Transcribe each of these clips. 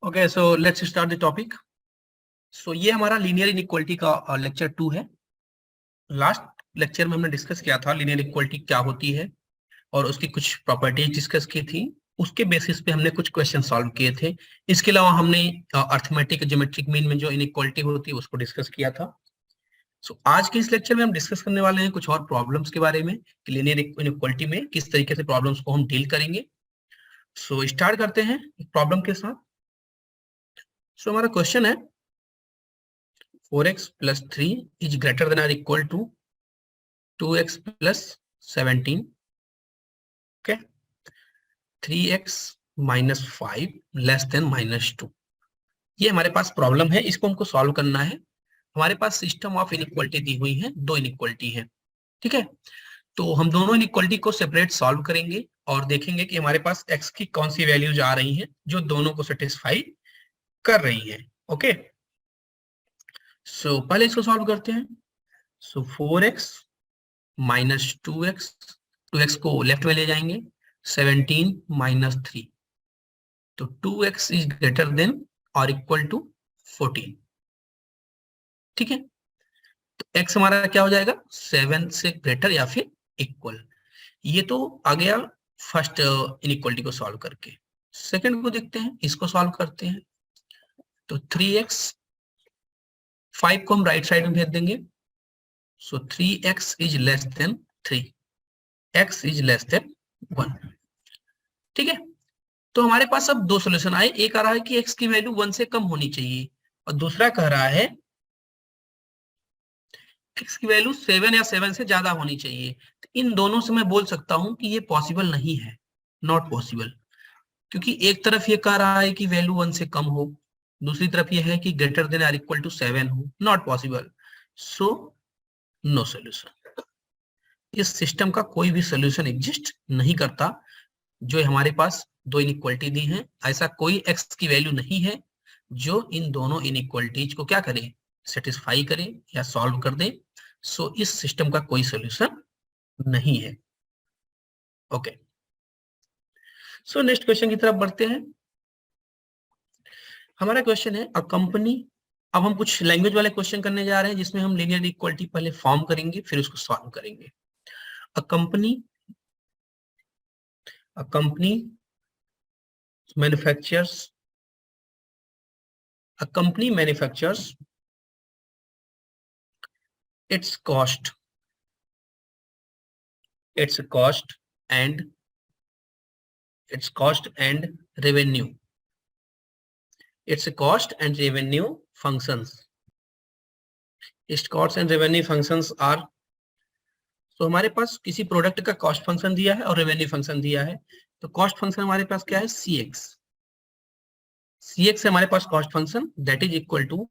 Okay, so let's start the topic. So ये हमारा linear inequality का लेक्चर 2 है। लास्ट लेक्चर में हमने डिस्कस किया था लीनियर इक्वालिटी क्या होती है और उसकी कुछ प्रॉपर्टीज डिस्कस की थी। उसके बेसिस पे हमने कुछ क्वेश्चन सॉल्व किए थे। इसके अलावा हमने अर्थमेटिक ज्योमेट्रिक मीन में जो इनइक्वालिटी होती है उसको डिस्कस किया था। सो आज के इस लेक्चर में हम डिस्कस करने वाले हैं कुछ और प्रॉब्लम्स के बारे में कि लीनियर इनइक्वालिटी में किस तरीके से प्रॉब्लम्स को हम डील करेंगे। सो स्टार्ट करते हैं प्रॉब्लम के साथ। सो हमारा क्वेश्चन है 4x plus 3 is greater than or equal to 2x plus 17. Okay. 3x minus 5 less than minus 2. ये हमारे पास प्रॉब्लम है, इसको हमको सॉल्व करना है। हमारे पास सिस्टम ऑफ इनइक्वालिटी दी हुई है, दो इनइक्वालिटी है। ठीक है, तो हम दोनों इनइक्वालिटी को सेपरेट सॉल्व करेंगे और देखेंगे कि हमारे पास x की कौन सी वैल्यूज आ रही हैं जो दोनों को सेटिस्फाई कर रही है। ओके, सो पहले इसको सॉल्व करते हैं। सो 4x माइनस 2x को लेफ्ट में ले जाएंगे, 17 माइनस 3, तो 2x इज ग्रेटर देन और इक्वल टू 14। ठीक है, तो x हमारा क्या हो जाएगा, 7 से ग्रेटर या फिर इक्वल। ये तो आ गया फर्स्ट इनइक्वालिटी को सॉल्व करके। सेकंड को देखते हैं, इसको सॉल्व करते हैं। तो 3x, 5 को हम राइट साइड में भेज देंगे। सो 3x is less then 3, x is less then 1। ठीक है, तो हमारे पास अब दो सोल्यूशन आए। एक आ रहा है कि x की वैल्यू 1 से कम होनी चाहिए और दूसरा कह रहा है x की वैल्यू 7 या 7 से ज्यादा होनी चाहिए। तो इन दोनों से मैं बोल सकता हूं कि ये पॉसिबल नहीं है, नॉट पॉसिबल, क्योंकि एक तरफ ये कह रहा है कि वैल्यू 1 से कम हो, दूसरी तरफ ये है कि ग्रेटर देन और इक्वल टू 7 हो, not possible. So no solution. इस सिस्टम का कोई भी सोल्यूशन एग्जिस्ट नहीं करता। जो हमारे पास दो इनइक्वालिटी दी हैं, ऐसा कोई x की वैल्यू नहीं है जो इन दोनों इनइक्वालिटीज को क्या करे, सेटिस्फाई करे या सॉल्व कर दे। सो इस सिस्टम का कोई सॉल्यूशन नहीं है। ओके, सो नेक्स्ट क्वेश्चन की तरफ बढ़ते हैं। हमारा क्वेश्चन है अ कंपनी। अब हम कुछ लैंग्वेज वाले क्वेश्चन करने जा रहे हैं जिसमें हम लीनियर इक्वालिटी पहले फॉर्म करेंगे फिर उसको सॉल्व करेंगे। A company manufactures its cost and revenue. Its cost and revenue functions. its cost and revenue functions are, तो हमारे पास किसी प्रोडक्ट का कॉस्ट फंक्शन दिया है और रेवेन्यू फंक्शन दिया है। तो कॉस्ट फंक्शन हमारे पास क्या है, cx है हमारे पास cost function, that is equal to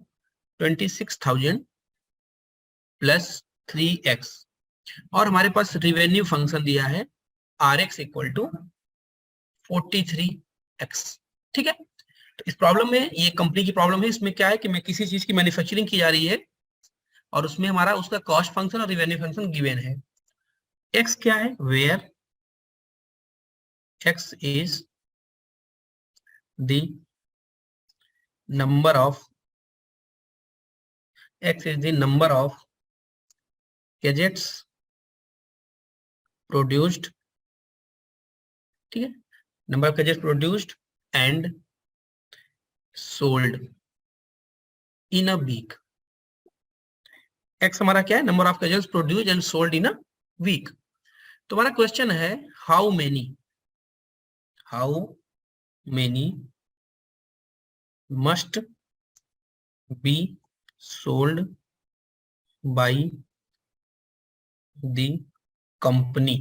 26,000 plus 3x, और हमारे पास रिवेन्यू फंक्शन दिया है rx इक्वल टू 43x। ठीक है, तो इस प्रॉब्लम में, ये कंपनी की प्रॉब्लम है, इसमें क्या है कि मैं किसी चीज की मैन्युफैक्चरिंग की जा रही है और उसमें हमारा उसका कॉस्ट फंक्शन और रिवेन्यू फंक्शन गिवन है। x क्या है, where x is the number of gadgets produced, ठीक है, number of gadgets produced and sold in a week। x हमारा क्या है, number of gadgets produced and sold in a week। तो हमारा क्वेश्चन है how many must be sold by the company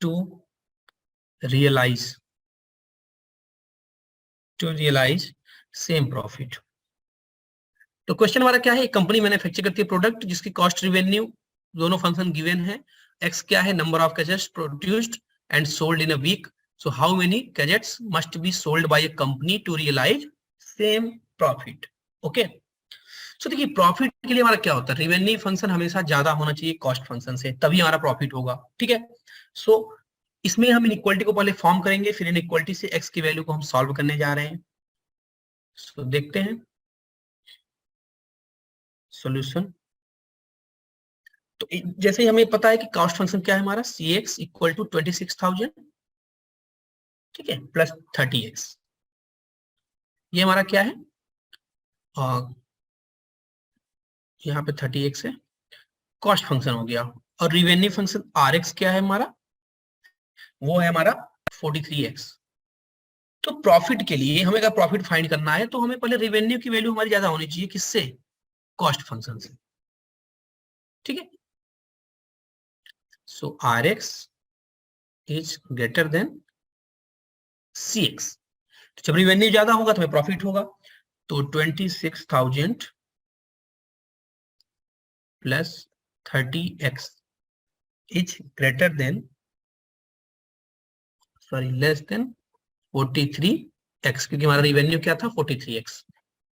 to realise same profit. तो question हमारा क्या है, कंपनी मैन्युफैक्चर करती है प्रोडक्ट जिसकी कॉस्ट रिवेन्यू दोनों फंक्शन गिवन है। एक्स क्या है, number of gadgets produced and sold in a week. So how many gadgets must be sold by a company to realise same profit. Okay, so देखिए profit के लिए हमारा क्या होता है, रिवेन्यू फंक्शन हमेशा ज्यादा होना चाहिए कॉस्ट फंक्शन से, तभी हमारा प्रॉफिट होगा। ठीक है, सो इसमें हम इनइक्वालिटी को पहले फॉर्म करेंगे, फिर इनइक्वालिटी से x की वैल्यू को हम सॉल्व करने जा रहे हैं। सो देखते हैं सॉल्यूशन। तो जैसे ही हमें पता है कि कॉस्ट फंक्शन क्या है हमारा, cx इक्वल टू 26,000, ठीक है, प्लस 30x, ये हमारा क्या है, यहाँ पे 30x है, कॉस्ट फंक्शन हो गया। और रिवेन्यू फंक्शन rx क्या है हमारा, वो है हमारा 43x। तो प्रॉफिट के लिए हमें अगर प्रॉफिट फाइंड करना है तो हमें पहले रिवेन्यू की वैल्यू हमारी ज्यादा होनी चाहिए, किससे, कॉस्ट फंक्शन से, ठीक है। सो rx is greater than cx। जब रिवेन्यू ज्यादा होगा तो हमें प्रॉफिट होगा। तो 26,000 plus 30x is greater then, sorry less than 43x, क्योंकि हमारा रिवेन्यू क्या था 43x।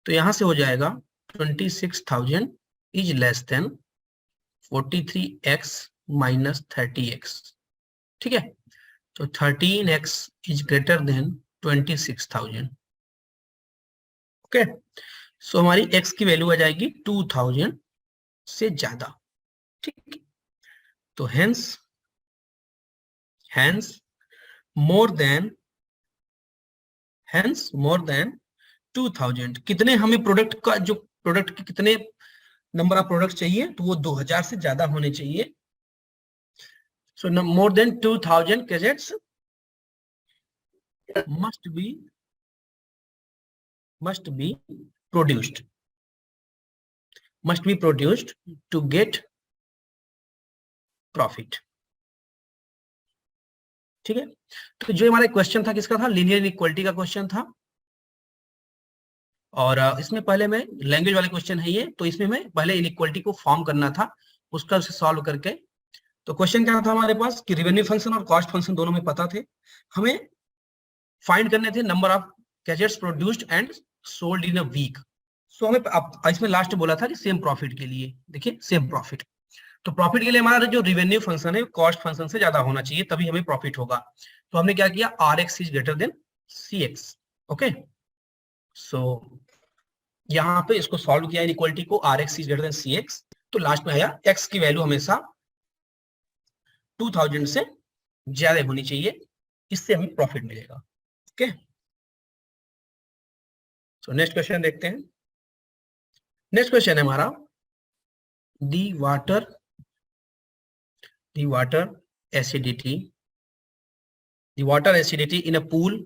तो यहां से हो जाएगा 26,000 is less then 43x minus 30x, ठीक है। तो 13x is greater than 26,000। Okay, so हमारी x की वैल्यू आ जाएगी 2000 से ज्यादा, ठीक। तो हेंस मोर देन 2000, कितने हमें प्रोडक्ट का, जो प्रोडक्ट के कितने नंबर ऑफ प्रोडक्ट चाहिए, तो वो 2000 से ज्यादा होने चाहिए। So more than 2000 gadgets must be produced to get profit, ठीक है। तो जो हमारा क्वेश्चन था किसका था, लीनियर इनइक्वालिटी का क्वेश्चन था। और इसमें पहले में लैंग्वेज वाले क्वेश्चन है ये, तो इसमें हमें पहले इनइक्वालिटी को फॉर्म करना था, उसका उसे सॉल्व करके। तो क्वेश्चन क्या था हमारे पास कि रिवेन्यू फंक्शन और कॉस्ट फंक्शन दोनों में पता थे, हमें फाइंड करने थे number of gadgets produced and sold in a week. So हमें इसमें लास्ट बोला था कि सेम प्रॉफिट के लिए, देखिए सेम प्रॉफिट, तो प्रॉफिट के लिए हमारा जो रिवेन्यू फंक्शन है कॉस्ट फंक्शन से ज्यादा होना चाहिए, तभी हमें प्रॉफिट होगा। तो हमने क्या किया, rx is greater than cx। Okay, so यहाँ पे इसको सॉल्व किया इनइक्वालिटी को, rx is greater than cx, तो लास्ट में आया x की वैल्यू हमेशा 2000 से ज्यादा होनी चाहिए, इससे हमें प्रॉफिट मिलेगा। ओके, सो नेक्स्ट क्वेश्चन देखते हैं। नेक्स्ट क्वेश्चन है हमारा, दी water acidity in a pool,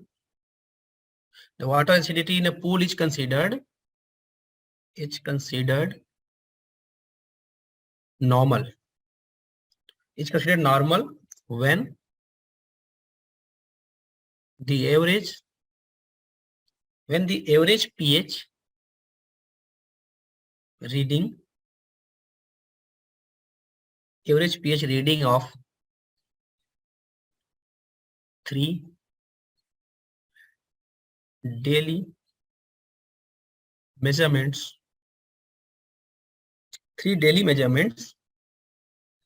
the water acidity in a pool is considered normal, when the average pH reading of 3 daily measurements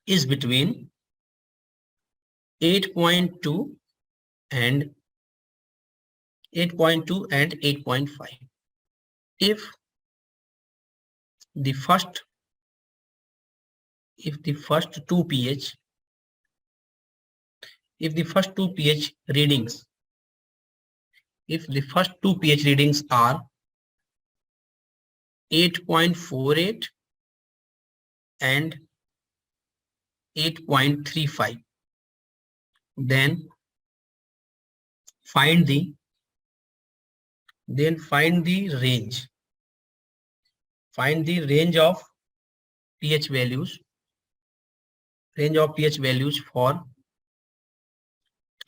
is between 8.2 and 8.5. If the first two pH readings are 8.48 and 8.35, then find the range of pH values for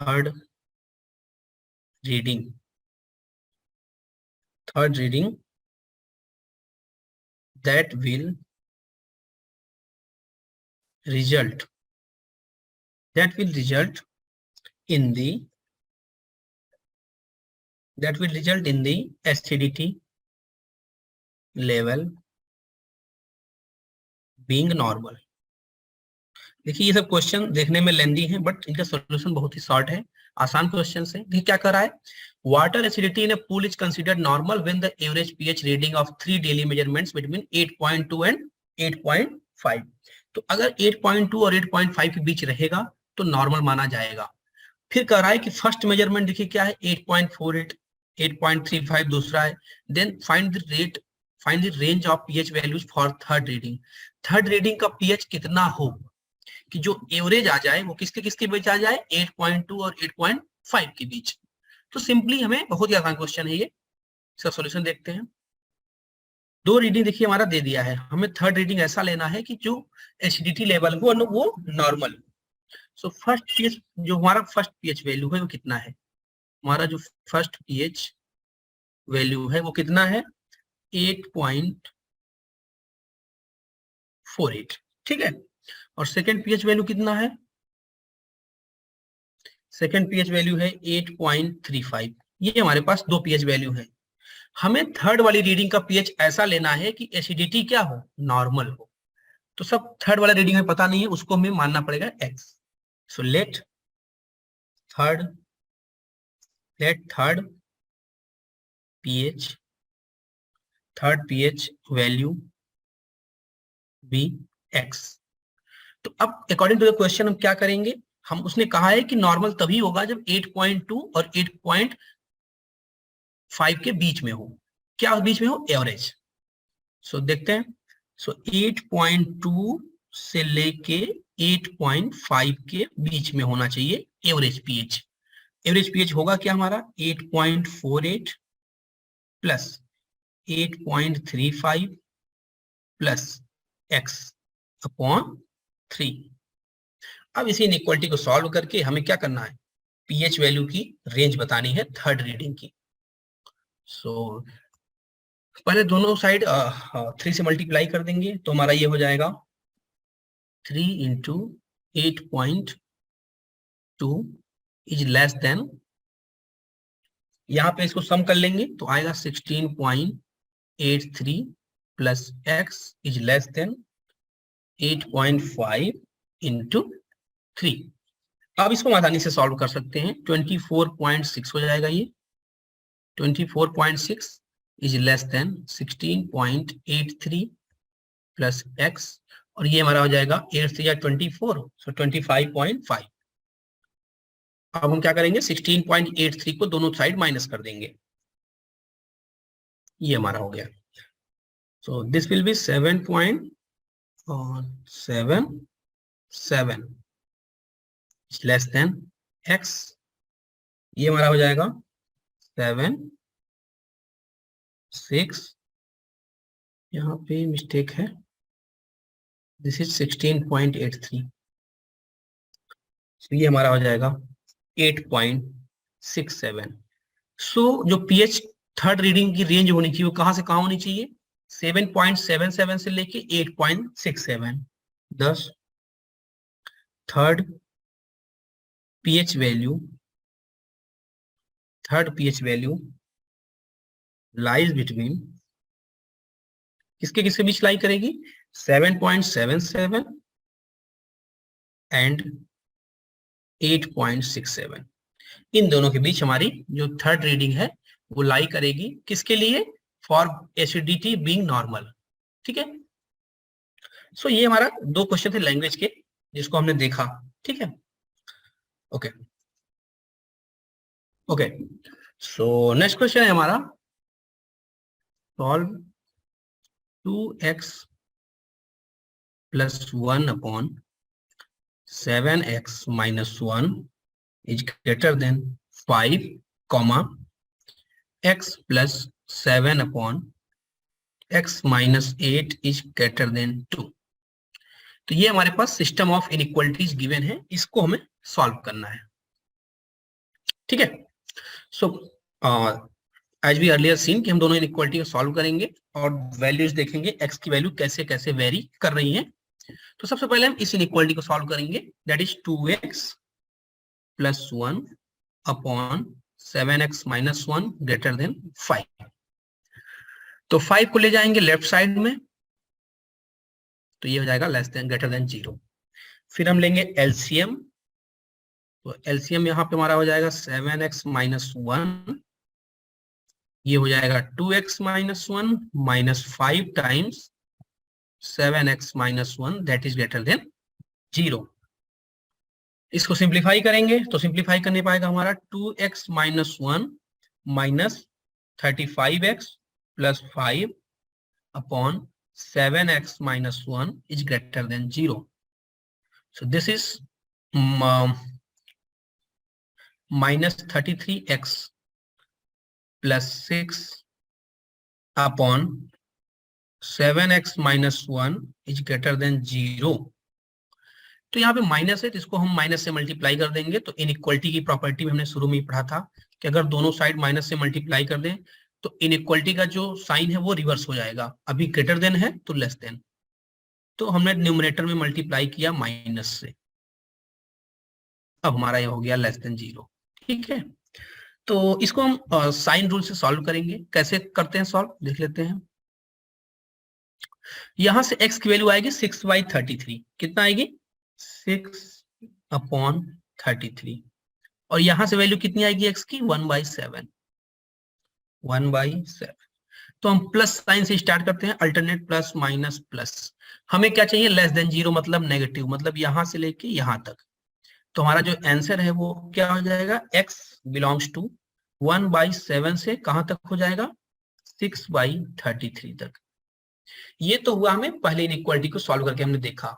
third reading that will result in the acidity level being normal. देखिए ये सब question देखने में लेंदी हैं but इनका solution बहुत ही short है, आसान क्वेश्चन है। देखिए क्या कर रहा है, water acidity in a pool is considered normal when the average pH reading of 3 daily measurements between 8.2 and 8.5। तो अगर 8.2 और 8.5 के बीच रहेगा तो नॉर्मल माना जाएगा। फिर कह रहा है कि फर्स्ट मेजरमेंट देखिए क्या है 8.48, 8.35 दूसरा है। Then find the range of pH values for third reading. Third reading का पीएच कितना हो कि जो एवरेज आ जाए वो किसके किसके बीच आ जाए, 8.2 और 8.5 के बीच। तो सिंपली हमें बहुत ही आसान क्वेश्चन है ये, इसका सॉल्यूशन देखते हैं। दो रीडिंग देखिए हमारा दे दिया है, हमें थर्ड रीडिंग ऐसा लेना है कि जो एसिडिटी लेवल हो वो नॉर्मल। सो फर्स्ट पीएच, जो हमारा फर्स्ट पीएच वैल्यू है वो कितना है, हमारा जो फर्स्ट पीएच वैल्यू है वो कितना है 8.48, ठीक है। और सेकेंड पीएच वैल्यू कितना है, सेकेंड पीएच वैल्यू है 8.35। ये हमारे पास दो पीएच वैल्यू है। हमें थर्ड वाली रीडिंग का पीएच ऐसा लेना है कि एसिडिटी क्या हो, नॉर्मल हो। तो सब थर्ड वाला रीडिंग हमें पता नहीं है, उसको हमें मानना पड़ेगा x. So let third pH value be x. तो अब अकॉर्डिंग टू द क्वेश्चन हम क्या करेंगे, हम उसने कहा है कि नॉर्मल तभी होगा जब 8.2 और 8.5 के बीच में हो। क्या बीच में हो, एवरेज। सो देखते हैं। सो 8.2 से लेके 8.5 के बीच में होना चाहिए एवरेज पीएच। एवरेज पीएच होगा क्या हमारा 8.48 प्लस 8.35 प्लस एक्स अपॉन 3। अब इसी इनइक्वालिटी को सॉल्व करके हमें क्या करना है, पीएच वैल्यू की रेंज बतानी है थर्ड रीडिंग की। सो पहले दोनों साइड 3 से मल्टीप्लाई कर देंगे तो हमारा ये हो जाएगा 3 इंटू 8.2 इज लेस देन, यहाँ पे इसको सम कर लेंगे तो आएगा 16.83 plus x is less then 8.5 into 3। अब इसको आसानी से सॉल्व कर सकते हैं, 24.6 हो जाएगा ये। 24.6 is less then 16.83 plus x, और ये हमारा हो जाएगा 8 से 24, सो 25.5। अब हम क्या करेंगे 16.83 को दोनों साइड माइनस कर देंगे, ये हमारा हो गया। So this will be 7.77 less than x, ये हमारा हो जाएगा 7.6, यहाँ पे मिस्टेक है, दिस इज 16.83, ये हमारा हो जाएगा 8.67। सो जो पीएच थर्ड रीडिंग की रेंज होनी चाहिए वो कहां से कहां होनी चाहिए, 7.77 से लेके 8.67। thus third pH value lies between, किसके किसके बीच लाई करेगी, 7.77 एंड 8.67। इन दोनों के बीच हमारी जो थर्ड रीडिंग है वो लाई करेगी, किसके लिए, फॉर एसिडिटी बीइंग नॉर्मल, ठीक है। सो ये हमारा दो क्वेश्चन थे लैंग्वेज के जिसको हमने देखा, ठीक है। Okay okay, so next question है हमारा, solve 2x plus 1 upon 7x minus 1 is greater than 5 comma x plus 7 upon x minus 8 is greater than 2। तो ये हमारे पास सिस्टम ऑफ इनइक्वालिटीज गिवन है, इसको हमें सॉल्व करना है, ठीक है। So as we earlier seen कि हम दोनों इनइक्वालिटी को सॉल्व करेंगे और वैल्यूज देखेंगे x की वैल्यू कैसे कैसे वेरी कर रही है। तो सबसे पहले हम इस इनइक्वालिटी को सॉल्व करेंगे, that is 2x plus 1 upon 7x minus 1 greater than 5। तो 5 को ले जाएंगे लेफ्ट साइड में तो ये हो जाएगा लेस देन ग्रेटर देन 0। फिर हम लेंगे एलसीएम, तो एलसीएम यहाँ पे हमारा हो जाएगा 7x माइनस 1, ये हो जाएगा 2x minus 1 minus 5 times 7x minus 1 that is greater then 0। इसको सिंप्लीफाई करेंगे तो सिंप्लीफाई करने पाएगा हमारा 2x minus 1 minus 35x plus 5 upon 7x minus 1 is greater than 0. So this is minus 33x plus 6 upon 7x minus 1 is greater than 0. तो यहाँ पे minus है तो इसको हम माइनस से मल्टीप्लाई कर देंगे। तो इनइक्वालिटी की प्रॉपर्टी में हमने शुरू में ही पढ़ा था कि अगर दोनों साइड माइनस से मल्टीप्लाई कर दें तो इनइक्वालिटी का जो साइन है वो रिवर्स हो जाएगा। अभी ग्रेटर देन है तो लेस देन, तो हमने न्यूमरेटर में मल्टीप्लाई किया माइनस से, अब हमारा ये हो गया लेस देन 0। ठीक है, तो इसको हम साइन रूल से सॉल्व करेंगे। कैसे करते हैं सॉल्व देख लेते हैं। यहां से x की वैल्यू आएगी 6/33, कितना आएगी 6/33, और यहां से वैल्यू कितनी आएगी x की 1/7, 1/7। तो हम प्लस साइन से स्टार्ट करते हैं, अल्टरनेट प्लस माइनस प्लस। हमें क्या चाहिए लेस देन 0 मतलब नेगेटिव, मतलब यहां से लेके यहां तक। तो हमारा जो आंसर है वो क्या हो जाएगा, x बिलोंग्स टू 1/7 से कहां तक हो जाएगा 6/33 तक। ये तो हुआ हमें पहले इनइक्वालिटी को सॉल्व करके हमने देखा।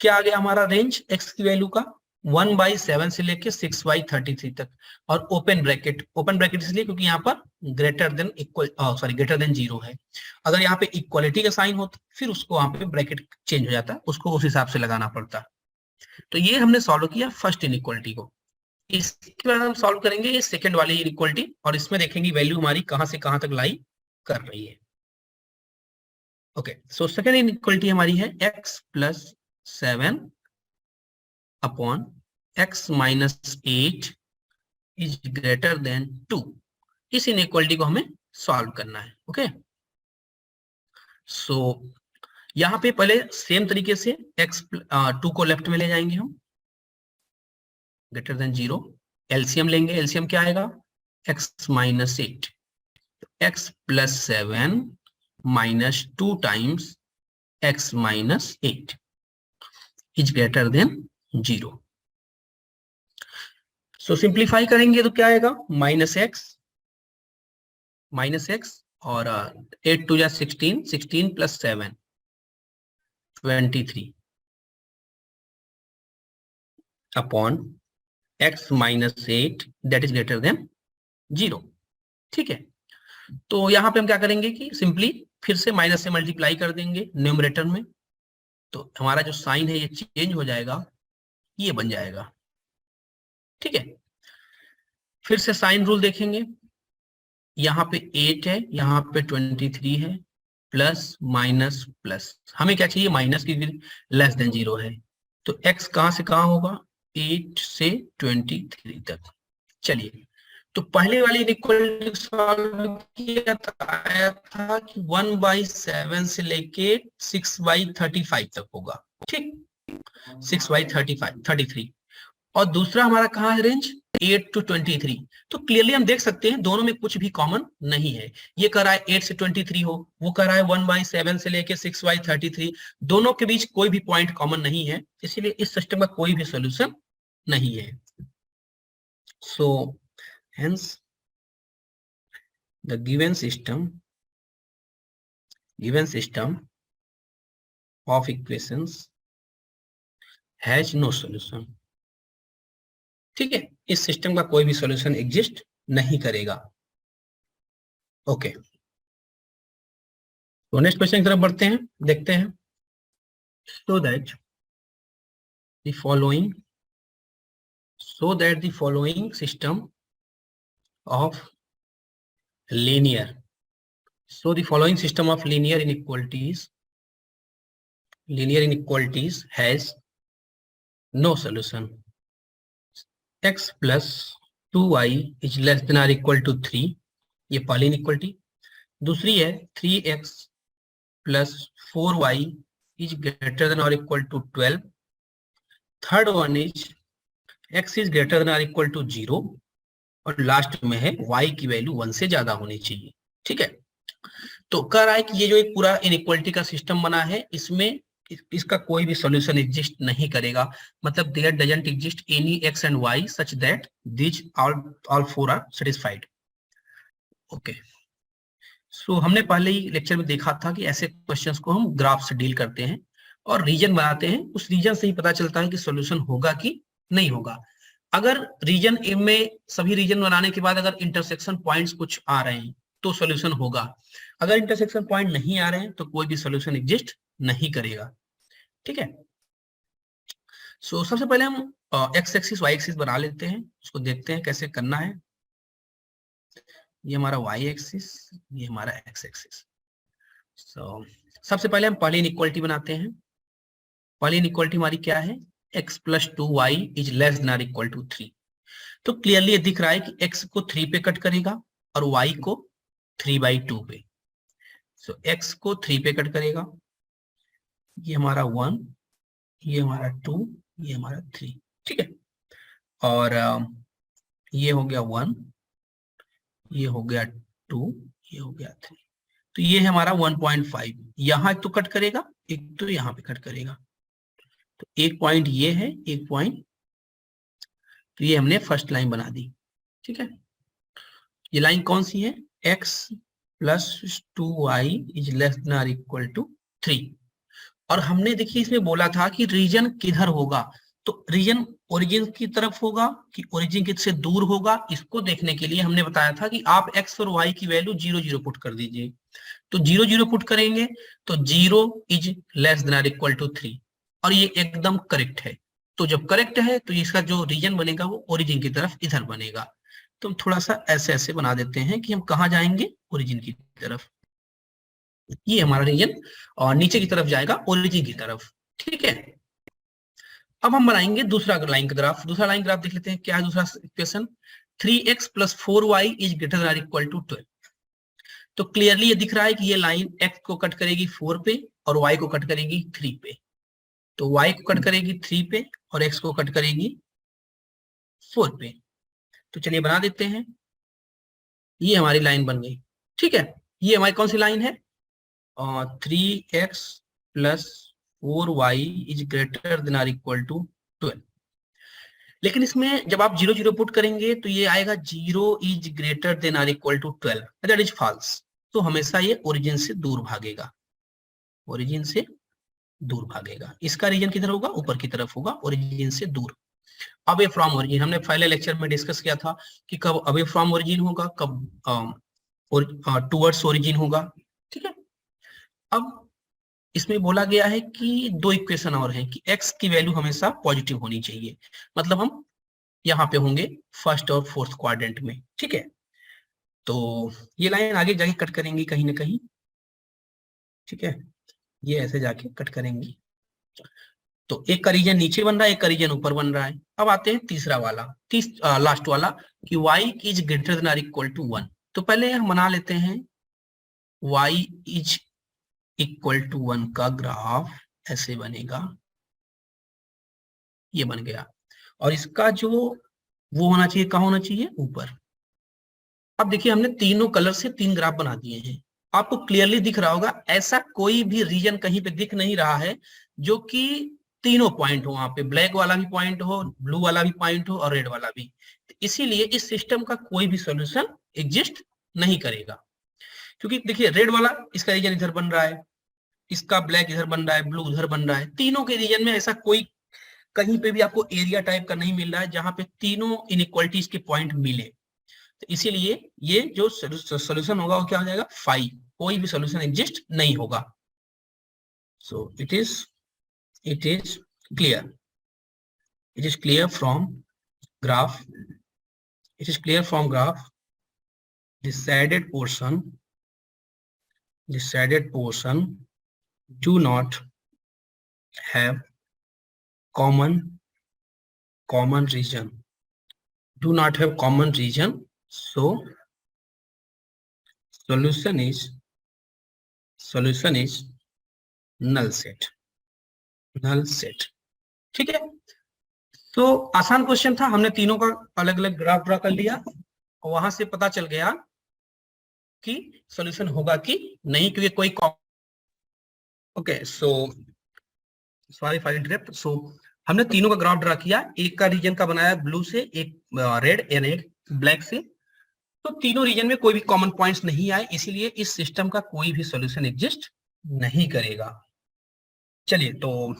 क्या आ गया हमारा रेंज x की वैल्यू का 1/7 से लेके 6/33 तक, और ओपन ब्रैकेट, ओपन ब्रैकेट इसलिए क्योंकि यहाँ पर greater than equal greater than 0 है। अगर यहाँ पे इक्वालिटी का साइन होता फिर उसको वहां पे ब्रैकेट चेंज हो जाता, उसको उस हिसाब से लगाना पड़ता। तो ये हमने सॉल्व किया फर्स्ट इनइक्वालिटी को। इसके बाद हम सॉल्व करेंगे ये सेकंड वाली इनइक्वालिटी, और इसमें देखेंगे वैल्यू हमारी कहां से कहां तक लाई कर रही है। ओके, सो सेकंड इनइक्वालिटी हमारी है x plus 7 upon x minus 8 is greater than 2। इस इनइक्वालिटी को हमें सॉल्व करना है। ओके, सो यहां पे पहले सेम तरीके से x 2 को लेफ्ट में ले जाएंगे हम, ग्रेटर देन 0। एलसीएम लेंगे, एलसीएम क्या आएगा x minus 8, x plus 7 minus 2 times x minus 8 is greater then 0। So simplify करेंगे तो क्या आएगा माइनस एक्स और 8 2 जा 16, 16 plus 7 23 upon x minus 8 that is greater then 0। ठीक है, तो यहां पे हम क्या करेंगे कि सिंपली फिर से माइनस से मल्टीप्लाई कर देंगे न्यूमरेटर में, तो हमारा जो साइन है ये चेंज हो जाएगा, ये बन जाएगा। ठीक है, फिर से साइन रूल देखेंगे, यहाँ पे 8 है, यहाँ पे 23 है, प्लस माइनस प्लस। हमें क्या चाहिए माइनस की, लेस देन 0 है, तो x कहां से कहां होगा 8 से 23 तक। चलिए, तो पहले वाली इनइक्वालिटी सॉल्व किया था, आया था कि 1/7 से लेके 6/35 तक होगा। ठीक, 6/33, और दूसरा हमारा कहाँ है रेंज 8 to 23। तो क्लियरली हम देख सकते हैं दोनों में कुछ भी कॉमन नहीं है। ये कर रहा है 8 से 23 हो, वो कर रहा है 1/7 से लेके 6/33, दोनों के बीच कोई भी पॉइंट कॉमन नहीं है, इसीलिए इस सिस्टम का कोई भी सॉल्यूशन नहीं है। So hence the given system of equations has no solution. ठीक है, इस सिस्टम का कोई भी सॉल्यूशन एग्जिस्ट नहीं करेगा। ओके, तो नेक्स्ट क्वेश्चन की तरफ बढ़ते हैं, देखते हैं। So that the following system of linear inequalities has no solution. x plus 2y is less than or equal to 3, ये पहली इनइक्वालिटी। दूसरी है 3x plus 4y is greater than or equal to 12, third one is x is greater than or equal to 0, और last में है y की value 1 से ज्यादा होनी चाहिए। ठीक है, तो कह रहा है कि ये जो एक पूरा इनइक्वालिटी का सिस्टम बना है, इसमें इसका कोई भी सॉल्यूशन एग्जिस्ट नहीं करेगा, मतलब there doesn't exist any x and y such that this all four are satisfied. Okay, so हमने पहले ही लेक्चर में देखा था कि ऐसे क्वेश्चंस को हम ग्राफ से डील करते हैं और रीजन बनाते हैं, उस रीजन से ही पता चलता है कि सॉल्यूशन होगा कि नहीं होगा। अगर रीजन ए में सभी रीजन बनाने के बाद अगर इंटरसेक्शन पॉइंट्स कुछ आ रहे हैं तो सॉल्यूशन होगा, अगर इंटरसेक्शन पॉइंट नहीं आ रहे हैं तो कोई भी सॉल्यूशन एग्जिस्ट नहीं करेगा। ठीक है, सो सबसे पहले हम एक्स एक्सिस वाई एक्सिस बना लेते हैं, उसको देखते हैं कैसे करना है। ये हमारा वाई एक्सिस, ये हमारा एक्स एक्सिस। सो सबसे पहले हम पहले इनइक्वालिटी बनाते हैं। पहली इनइक्वालिटी हमारी क्या है, x plus 2y is less than or equal to 3। तो क्लियरली ये दिख रहा है कि x को 3 पे कट करेगा और y को 3/2 पे। सो x को 3 पे कट करेगा, ये हमारा 1, ये हमारा 2, ये हमारा 3। ठीक है, और ये हो गया 1, ये हो गया 2, ये हो गया 3। तो ये है हमारा 1.5, यहाँ तो कट करेगा, एक तो यहाँ पे कट करेगा। तो एक पॉइंट ये है, एक पॉइंट, तो ये हमने फर्स्ट लाइन बना दी। ठीक है, ये लाइन कौन सी है, x plus 2y is less than or equal to 3। और हमने देखिए इसमें बोला था कि रीजन किधर होगा, तो रीजन ओरिजिन की तरफ होगा कि ओरिजिन से दूर होगा, इसको देखने के लिए हमने बताया था कि आप x और y की वैल्यू 0 0 पुट कर दीजिए। तो 0 0 पुट करेंगे तो 0 is less than or equal to 3, और ये एकदम करेक्ट है। तो जब करेक्ट है तो इसका जो रीजन बनेगा वो ओरिजिन की तरफ इधर बनेगा। तो हम थोड़ा सा ऐसे ऐसे बना देते हैं कि हम कहाँ जाएंगे, ओरिजिन की तरफ। ये हमारा रीजन और नीचे की तरफ जाएगा ओरिजिन की तरफ। ठीक है, अब हम बनाएंगे दूसरा लाइन का ग्राफ। दूसरा लाइन ग्राफ देख लेते हैं क्या है दूसरा equation, 3x plus 4y is greater than or equal to 12। तो क्लियरली ये दिख रहा है कि ये लाइन x को कट करेगी 4 पे और y को कट करेगी 3 पे। तो y को कट करेगी 3 पे और x को कट करेगी 4 पे। तो चलिए बना देते हैं, ये हमारी लाइन बन गई। ठीक है, ये हमारी कौन सी लाइन है, 3x plus 4y is greater than or equal to 12। लेकिन इसमें जब आप 0 0 पुट करेंगे तो ये आएगा 0 is greater than or equal to 12, that is false. तो हमेशा ये ओरिजिन से दूर भागेगा, ओरिजिन से दूर भागेगा। इसका रीजन किधर होगा, ऊपर की तरफ होगा, ओरिजिन से दूर। अवे फ्रॉम ओरिजिन हमने पहले लेक्चर में डिस्कस किया था कि कब अवे फ्रॉम ओरिजिन होगा, कब टुवर्ड्स ओरिजिन होगा। ठीक है, अब इसमें बोला गया है कि दो इक्वेशन और हैं कि x की वैल्यू हमेशा पॉजिटिव होनी चाहिए, मतलब हम यहाँ पे होंगे फर्स्ट और फोर्थ क्वाड्रेंट में। ठीक है, तो ये लाइन आगे जाके कट करेंगी कहीं ना कहीं। ठीक है, ये ऐसे जाके कट करेंगी। तो एक का रीजन नीचे बन रहा है, एक का रीजन ऊपर बन रहा है। अब आते हैं तीसरा वाला, लास्ट वाला कि y is greater than or equal to 1। तो पहले हम बना लेते हैं y इज इक्वल टू 1 का ग्राफ, ऐसे बनेगा, ये बन गया। और इसका जो वो होना चाहिए, कहाँ होना चाहिए, ऊपर। अब देखिए हमने तीनों कलर से 3 ग्राफ बना दिए हैं, आपको क्लियरली दिख रहा होगा ऐसा कोई भी रीजन कहीं पे दिख नहीं रहा है जो कि तीनों पॉइंट हो, वहां पे ब्लैक वाला भी पॉइंट हो, ब्लू वाला भी पॉइंट हो और रेड वाला भी। इसीलिए इस सिस्टम का कोई भी सॉल्यूशन एग्जिस्ट नहीं करेगा, क्योंकि देखिए रेड वाला इसका रीजन इधर बन रहा है, इसका ब्लैक इधर बन रहा है, ब्लू उधर बन रहा है। तीनों के रीजन में ऐसा कोई कहीं पे भी आपको एरिया टाइप का नहीं मिल रहा है जहां पे तीनों इनइक्वालिटीज के पॉइंट मिले। तो इसीलिए ये जो सोल्यूशन होगा वो क्या हो जाएगा, 5। कोई भी सोल्यूशन एग्जिस्ट नहीं होगा। So it is clear, it is clear from graph, it is clear from graph this shaded portion do not have common region, do not have common region, so solution is null set, null set। ठीक है, तो आसान question था, हमने तीनों का अलग अलग ग्राफ ड्रा कर लिया और वहां से पता चल गया कि सॉल्यूशन होगा कि नहीं, क्योंकि कोई okay so sorry for interrupt. So हमने तीनों का ग्राफ ड्रा किया, एक का रीजन का बनाया ब्लू से, एक रेड एंड एक ब्लैक से। तो तीनों रीजन में कोई भी कॉमन पॉइंट्स नहीं आए, इसीलिए इस सिस्टम का कोई भी सॉल्यूशन एग्जिस्ट नहीं करेगा। चलिए तो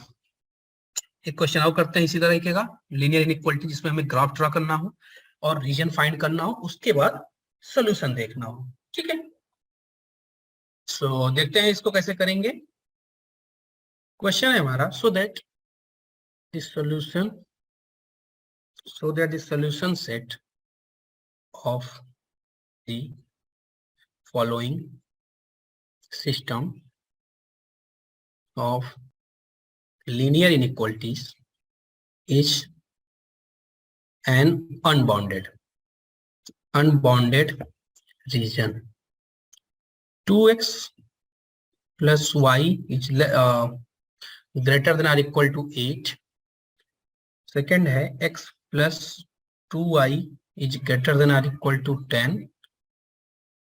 एक क्वेश्चन और करते हैं इसी तरीके का, लीनियर इनइक्वालिटी, जिसमें हमें ग्राफ ड्रा करना हो और रीजन फाइंड करना हो, उसके बाद सॉल्यूशन देखना हो। ठीक है, सो देखते हैं इसको कैसे करेंगे। क्वेश्चन है हमारा, so that the solution set of the following system of linear inequalities is an unbounded region. 2x plus y is greater than or equal to 8. Second है x plus 2y is greater than or equal to 10.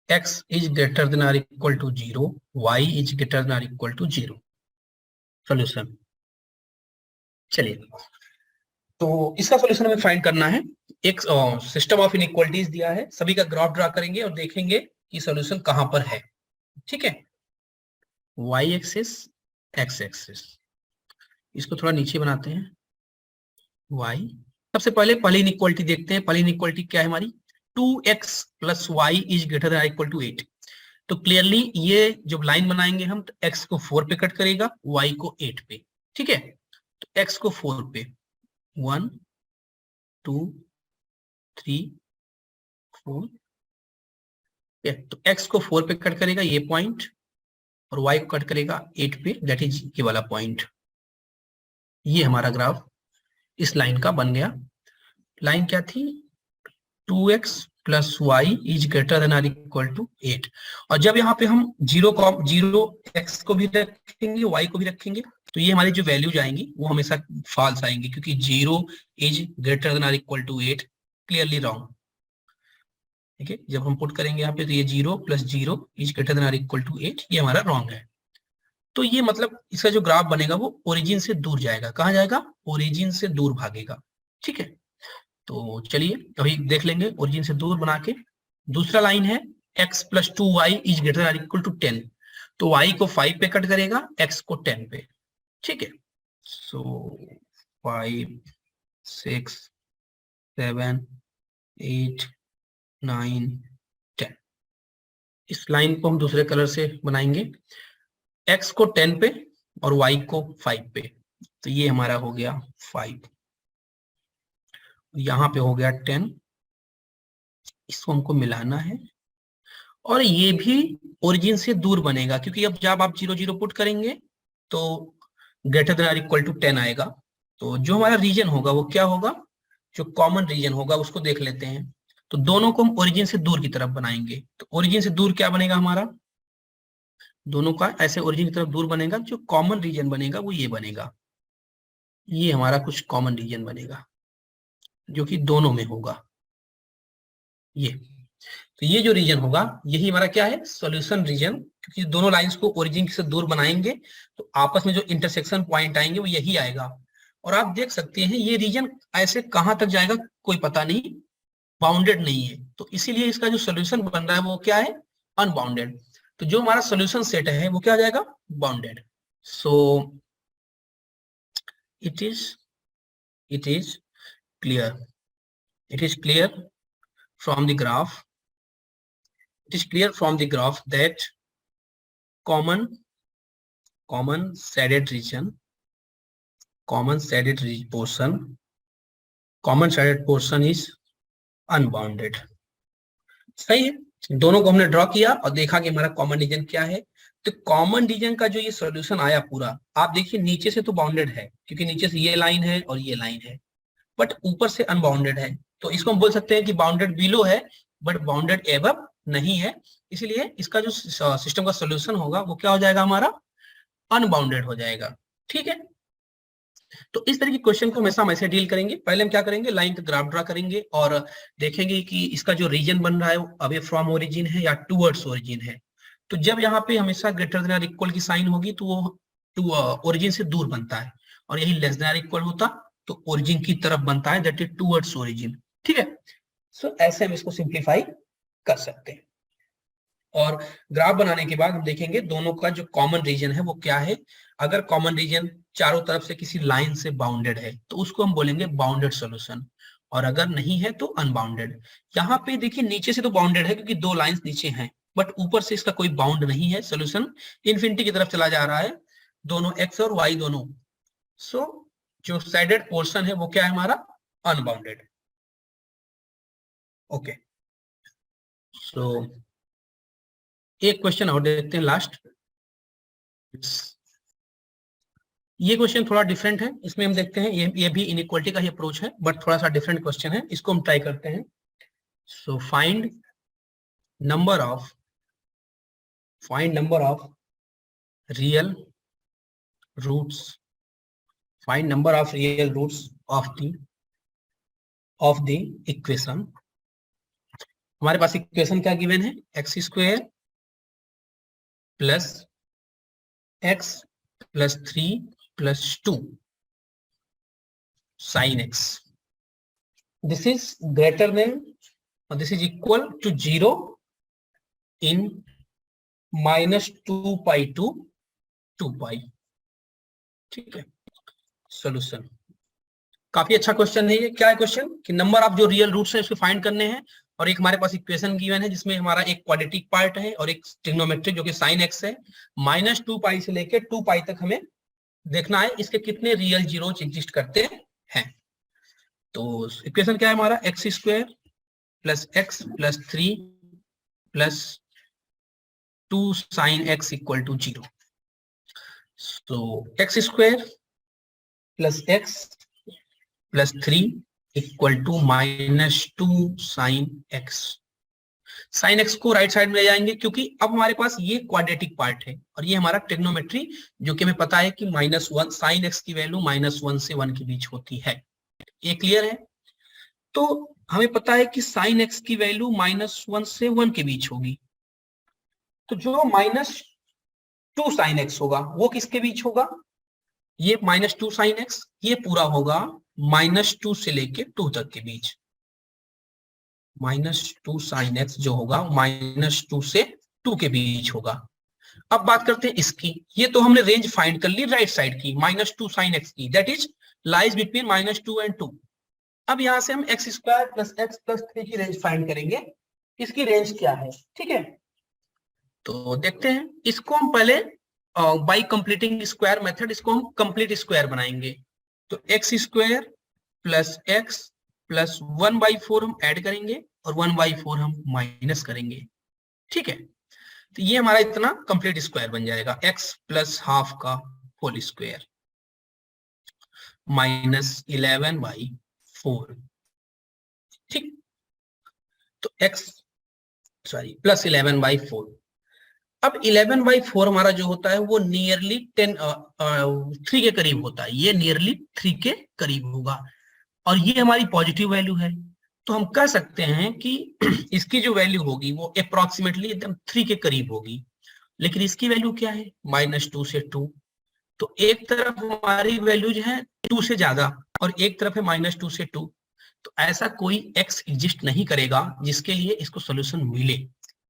x is greater than or equal to 0. y is greater than or equal to 0. Solution, चलिए तो इसका solution हमें find करना है। एक system of inequalities दिया है, सभी का ग्राफ ड्रा करेंगे और देखेंगे कि सॉल्यूशन कहां पर है। ठीक है, y एक्सिस x एक्सिस, इसको थोड़ा नीचे बनाते हैं। y, सबसे पहले इनइक्वालिटी देखते हैं। पहली इनइक्वालिटी क्या है हमारी, 2x plus y is greater than equal to 8। तो क्लियरली ये जब लाइन बनाएंगे हम, तो x को 4 पे कट करेगा, y को 8 पे। ठीक है, तो x को 4 पे 1 2 3 4, तो x को 4 पे कट करेगा ये पॉइंट, और y को कट करेगा 8 पे, दैट इज ये वाला पॉइंट। ये हमारा ग्राफ इस लाइन का बन गया। लाइन क्या थी, 2x plus y is greater than or equal to 8। और जब यहाँ पे हम जीरो x को भी रखेंगे, y को भी रखेंगे, तो ये हमारी जो वैल्यूज आएंगी वो हमेशा फॉल्स आएंगी, क्योंकि 0 is greater than or equal to 8, clearly wrong. ठीक है, जब हम पुट करेंगे यहाँ पे, तो ये 0 plus 0 is greater than or equal to 8, ये हमारा रॉन्ग है। तो ये मतलब इसका जो ग्राफ बनेगा वो ओरिजिन से दूर जाएगा। कहाँ जाएगा, ओरिजिन से दूर भागेगा। ठीक है, तो चलिए अभी देख लेंगे ओरिजिन से दूर बना के। दूसरा लाइन है x plus 2y is greater than equal to 10, तो y को 5 पे कट करेगा, x को 10 पे। ठीक है, सो 5 6 7 8 9 10। इस लाइन को हम दूसरे कलर से बनाएंगे, x को 10 पे और y को 5 पे, तो ये हमारा हो गया 5, यहाँ पे हो गया 10। इसको हमको मिलाना है, और ये भी ओरिजिन से दूर बनेगा, क्योंकि अब जब आप 0 0 पुट करेंगे तो greater than or equal to 10 आएगा। तो जो हमारा रीजन होगा वो क्या होगा, जो कॉमन रीजन होगा उसको देख लेते हैं। तो दोनों को हम ओरिजिन से दूर की तरफ बनाएंगे, तो ओरिजिन से दूर क्या बनेगा हमारा, दोनों का ऐसे ओरिजिन की तरफ दूर बनेगा। जो कॉमन रीजन बनेगा वो ये बनेगा, ये हमारा कुछ कॉमन रीजन बनेगा जो कि दोनों में होगा ये। तो ये जो रीजन होगा यही हमारा क्या है, सॉल्यूशन रीजन, क्योंकि दोनों लाइंस को ओरिजिन से दूर बनाएंगे तो आपस में जो इंटरसेक्शन पॉइंट आएंगे वो यही आएगा। और आप देख सकते हैं ये रीजन ऐसे कहां तक जाएगा कोई पता नहीं, बाउंडेड नहीं है, तो इसीलिए इसका जो सॉल्यूशन बन रहा है वो क्या है, अनबाउंडेड। तो जो हमारा सॉल्यूशन सेट है वो क्या हो जाएगा, bounded. So it is clear, it is clear from the graph, that common shaded portion is unbounded। सही है, दोनों को हमने ड्रॉ किया और देखा कि हमारा कॉमन रीजन क्या है। तो कॉमन रीजन का जो ये सॉल्यूशन आया पूरा, आप देखिए नीचे से तो बाउंडेड है, क्योंकि नीचे से ये लाइन है और ये लाइन है, बट ऊपर से अनबाउंडेड है। तो इसको हम बोल सकते हैं कि बाउंडेड बिलो है बट बाउंडेड एबव नहीं है, इसलिए इसका जो सिस्टम का सॉल्यूशन होगा वो क्या हो जाएगा, हमारा अनबाउंडेड हो जाएगा। ठीक है, तो इस तरह की क्वेश्चन को हमेशा हम ऐसे डील करेंगे। पहले हम क्या करेंगे, लाइन का ग्राफ ड्रा करेंगे और देखेंगे कि इसका जो रीजन बन रहा है वो अवे फ्रॉम ओरिजिन है या टूवर्ड्स ओरिजिन है। तो जब यहाँ पे हमेशा ग्रेटर देन और इक्वल की साइन होगी तो वो ओरिजिन से दूर बनता है, और यही लेस देन और इक्वल होता तो ओरिजिन की तरफ बनता है, दैट इज टूवर्ड्स ओरिजिन। ठीक है, सो ऐसे हम इसको सिंप्लीफाई कर सकते हैं। और ग्राफ बनाने के बाद हम देखेंगे दोनों का जो कॉमन रीजन है वो क्या है। अगर कॉमन रीजन चारों तरफ से किसी लाइन से बाउंडेड है तो उसको हम बोलेंगे बाउंडेड सॉल्यूशन, और अगर नहीं है तो अनबाउंडेड। यहाँ पे देखिए नीचे से तो बाउंडेड है क्योंकि दो लाइंस नीचे हैं, बट ऊपर से इसका कोई बाउंड नहीं है, सॉल्यूशन इन्फिनिटी की तरफ चला जा रहा है, दोनों एक्स और वाई दोनों। सो जो साइडेड पोर्शन है वो क्या है हमारा, अनबाउंडेड। ओके, सो एक क्वेश्चन और देखते हैं लास्ट। ये क्वेश्चन थोड़ा डिफरेंट है, इसमें हम देखते हैं ये भी इनइक्वालिटी का ही अप्रोच है, बट थोड़ा सा डिफरेंट क्वेश्चन है, इसको हम ट्राई करते हैं। So find number of real roots, find number of real roots of the equation. हमारे पास इक्वेशन क्या गिवन है, x square plus x plus 3 plus 2 sin x, this is greater than or this is equal to 0 in minus 2 pi to 2 pi। ठीक है, solution काफी अच्छा question है ये। क्या है क्वेश्चन कि नंबर ऑफ जो रियल रूट्स है उसको फाइंड करने हैं, और एक हमारे पास इक्वेशन गिवन है जिसमें हमारा एक क्वाड्रेटिक पार्ट है और एक ट्रिग्नोमेट्रिक जो कि sin x है। माइनस 2 पाई से लेके 2 पाई तक हमें देखना है इसके कितने रियल जीरोस एग्जिस्ट करते हैं। तो इक्वेशन क्या है हमारा, x square plus x plus 3 plus 2 sine x equal to 0। तो x square plus x plus 3 equal to minus 2 sine x. Sine x को राइट साइड में ले जाएंगे क्योंकि अब हमारे पास ये क्वाड्रेटिक पार्ट है और ये हमारा ट्रिग्नोमेट्री, जो कि हमें पता है कि -1 साइन एक्स की वैल्यू -1 से 1 के बीच होती है। ये क्लियर है। तो हमें पता है कि साइन एक्स की वैल्यू -1 से 1 के बीच होगी, तो जो -2 साइन एक्स होगा वो किसके बीच होगा, ये -2 साइन एक्स, ये पूरा होगा -2 से लेके 2 तक के बीच। -2 साइन एक्स जो होगा -2 से 2 के बीच होगा। अब बात करते हैं इसकी, ये तो हमने रेंज फाइंड कर ली राइट साइड की -2 साइन एक्स की, that is lies between -2 and 2। अब यहां से हम x square plus x plus 3 की रेंज फाइंड करेंगे, इसकी रेंज क्या है। ठीक है, तो देखते हैं इसको हम पहले बाय कंप्लीटिंग स्क्वायर मेथड इसको हम कंप्लीट स्क्वायर बनाएंगे। तो x square plus x plus 1/4 हम ऐड करेंगे और 1/4 हम माइनस करेंगे। ठीक है, तो ये हमारा इतना कंप्लीट स्क्वायर बन जाएगा, एक्स प्लस हाफ का होल स्क्वायर -11/4। ठीक, तो एक्स प्लस 11/4। अब 11/4 हमारा जो होता है वो नियरली 3 के करीब होता है, ये नियरली 3 के करीब होगा, और ये हमारी पॉजिटिव वैल्यू है। तो हम कह सकते हैं कि इसकी जो वैल्यू होगी वो अप्रोक्सीमेटली एकदम 3 के करीब होगी, लेकिन इसकी वैल्यू क्या है -2 से 2। तो एक तरफ हमारी वैल्यू जो है 2 से ज्यादा और एक तरफ है -2 से 2, तो ऐसा कोई x एग्जिस्ट नहीं करेगा जिसके लिए इसको सॉल्यूशन मिले,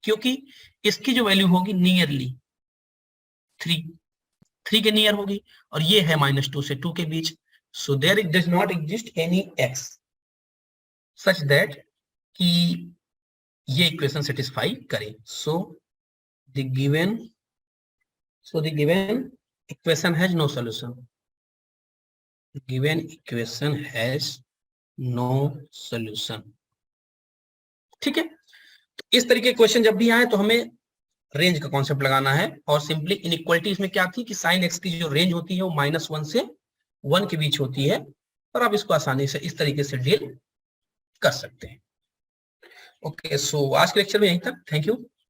क्योंकि इसकी जो वैल्यू होगी नियरली 3 के नियर होगी, और ये है -2 से 2 के बीच। So there does not exist any x such that कि ये इक्वेशन सेटिस्फाई करे। So the given equation has no solution, given equation has no solution। ठीक है, तो इस तरीके के क्वेश्चन जब भी आए तो हमें रेंज का कॉन्सेप्ट लगाना है, और सिंपली इनइक्वालिटी इसमें क्या थी कि साइन एक्स की जो रेंज होती है वो -1 से 1 के बीच होती है, और आप इसको आसानी से इस तरीके से डील कर सकते हैं। ओके, सो आज के लेक्चर में यहीं तक, थैंक यू।